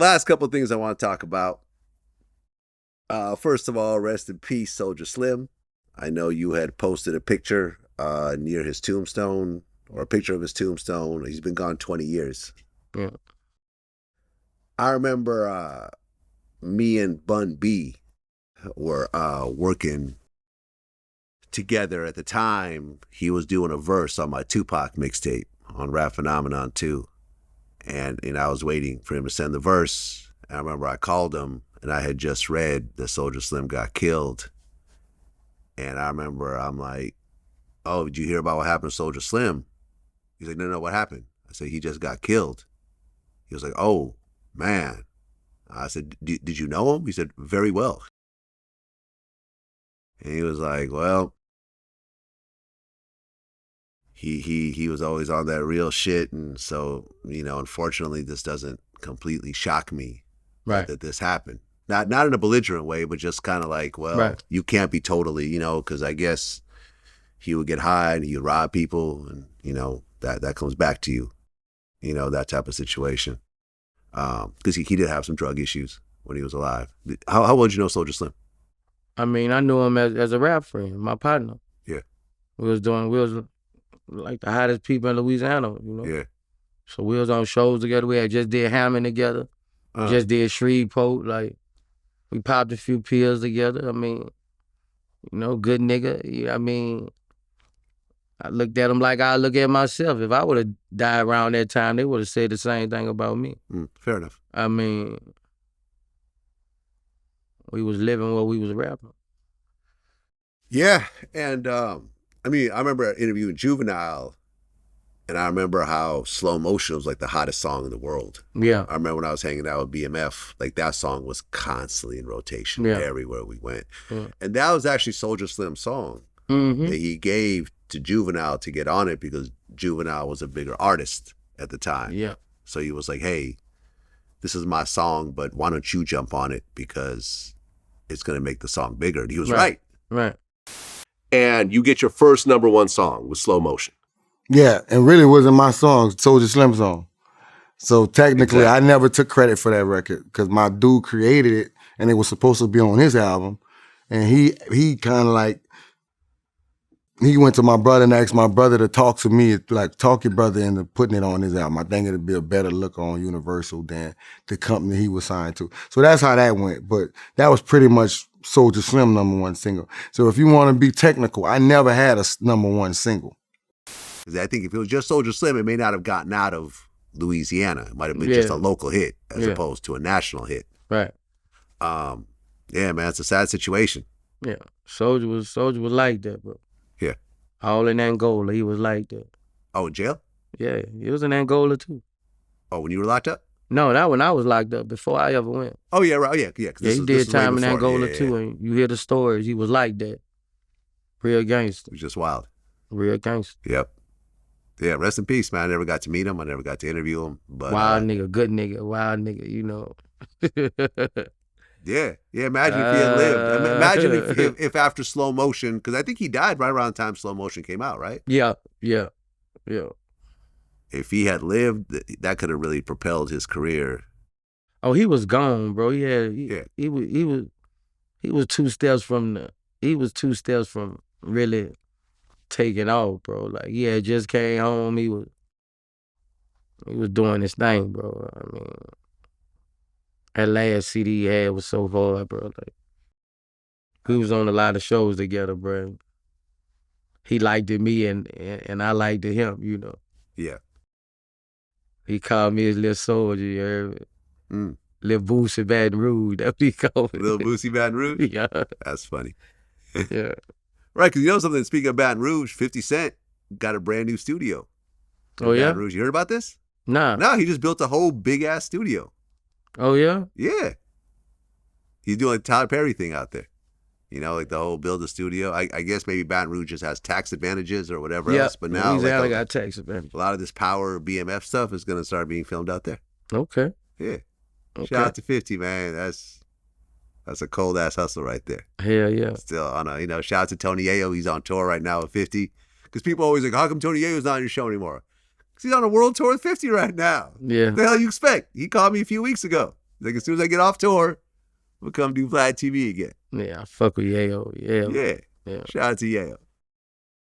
last couple of things I want to talk about. First of all, rest in peace, Soulja Slim. I know you had posted a picture near his tombstone, or a picture of his tombstone. He's been gone 20 years. Yeah. I remember me and Bun B were working together at the time. He was doing a verse on my Tupac mixtape on Rap Phenomenon 2. And I was waiting for him to send the verse. I remember I called him, and I had just read that Soulja Slim got killed. And I remember I'm like, oh, did you hear about what happened to Soulja Slim? He's like, no, what happened? I said, he just got killed. He was like, oh, man. I said, did you know him? He said, very well. And he was like, well, he was always on that real shit. And so, unfortunately, this doesn't completely shock me that this happened. Not in a belligerent way, but just kind of like, well, you can't be totally, because I guess he would get high and he would rob people, and, that comes back to you, that type of situation. Because he did have some drug issues when he was alive. How well did you know Soulja Slim? I mean, I knew him as a rap friend, my partner. Yeah. We was like the hottest people in Louisiana, Yeah. So we was on shows together. We had just did Hammond together, just did Shreveport. Like, we popped a few pills together. I mean, good nigga. I mean, I looked at him like I look at myself. If I would have died around that time, they would have said the same thing about me. Fair enough. I mean, we was living what we was rapping. Yeah, and I remember interviewing Juvenile, and I remember how Slow Motion was like the hottest song in the world. Yeah. I remember when I was hanging out with BMF, like that song was constantly in rotation everywhere we went. Yeah. And that was actually Soulja Slim's song that he gave to Juvenile to get on it, because Juvenile was a bigger artist at the time. Yeah. So he was like, hey, this is my song, but why don't you jump on it, because it's going to make the song bigger. And he was right. Right. And you get your first #1 song with Slow Motion. Yeah, and really wasn't my song, Soulja Slim song. So technically, I never took credit for that record, because my dude created it, and it was supposed to be on his album. And he kind of like, he went to my brother and asked my brother to talk to me, like talk your brother into putting it on his album. I think it'd be a better look on Universal than the company he was signed to. So that's how that went. But that was pretty much Soulja Slim #1 single. So if you want to be technical, I never had a #1 single. Because I think if it was just Soulja Slim, it may not have gotten out of Louisiana. It might have been just a local hit as opposed to a national hit. Right. Yeah, man, it's a sad situation. Yeah. Soulja was like that, bro. Yeah. All in Angola, he was like that. Oh, in jail? Yeah, he was in Angola too. Oh, when you were locked up? No, that when I was locked up, before I ever went. Oh, yeah, right. Yeah. Yeah, he did time in Angola too, and you hear the stories. He was like that. Real gangster. He was just wild. Real gangster. Yep. Yeah, rest in peace, man. I never got to meet him. I never got to interview him. But wild nigga, good nigga, wild nigga, Yeah. Imagine if he had lived. Imagine if after Slow Motion, because I think he died right around the time Slow Motion came out, right? Yeah. If he had lived, that could have really propelled his career. Oh, he was gone, bro. He was 2 steps from really taking off, bro. Like, he had just came home. He was doing his thing, bro. I mean, that last CD he had was so hard, bro. Like, we was on a lot of shows together, bro. He liked me and I liked him, Yeah. He called me his little soldier, you heard me? Little Boosie Baton Rouge, that's what he called me. Little Boosie Baton Rouge? Yeah. That's funny. Yeah. Right, because something, speaking of Baton Rouge, 50 Cent got a brand new studio. Oh, yeah? Baton Rouge. You heard about this? Nah. No, he just built a whole big-ass studio. Oh, yeah? Yeah. He's doing like Tyler Perry thing out there. Like the whole build a studio. I guess maybe Baton Rouge just has tax advantages or whatever else. But now Louisiana got tax advantages. A lot of this Power BMF stuff is going to start being filmed out there. Okay. Yeah. Okay. Shout out to 50, man. That's a cold ass hustle right there. Hell yeah. Still on a, shout out to Tony Ayo. He's on tour right now with 50. Because people always like, how come Tony Ayo's not on your show anymore? Because he's on a world tour with 50 right now. Yeah. What the hell you expect? He called me a few weeks ago. Like, as soon as I get off tour, we'll come do Vlad TV again. Yeah, I fuck with Yayo. Yeah. Yeah. Yeah. Shout out to Yayo.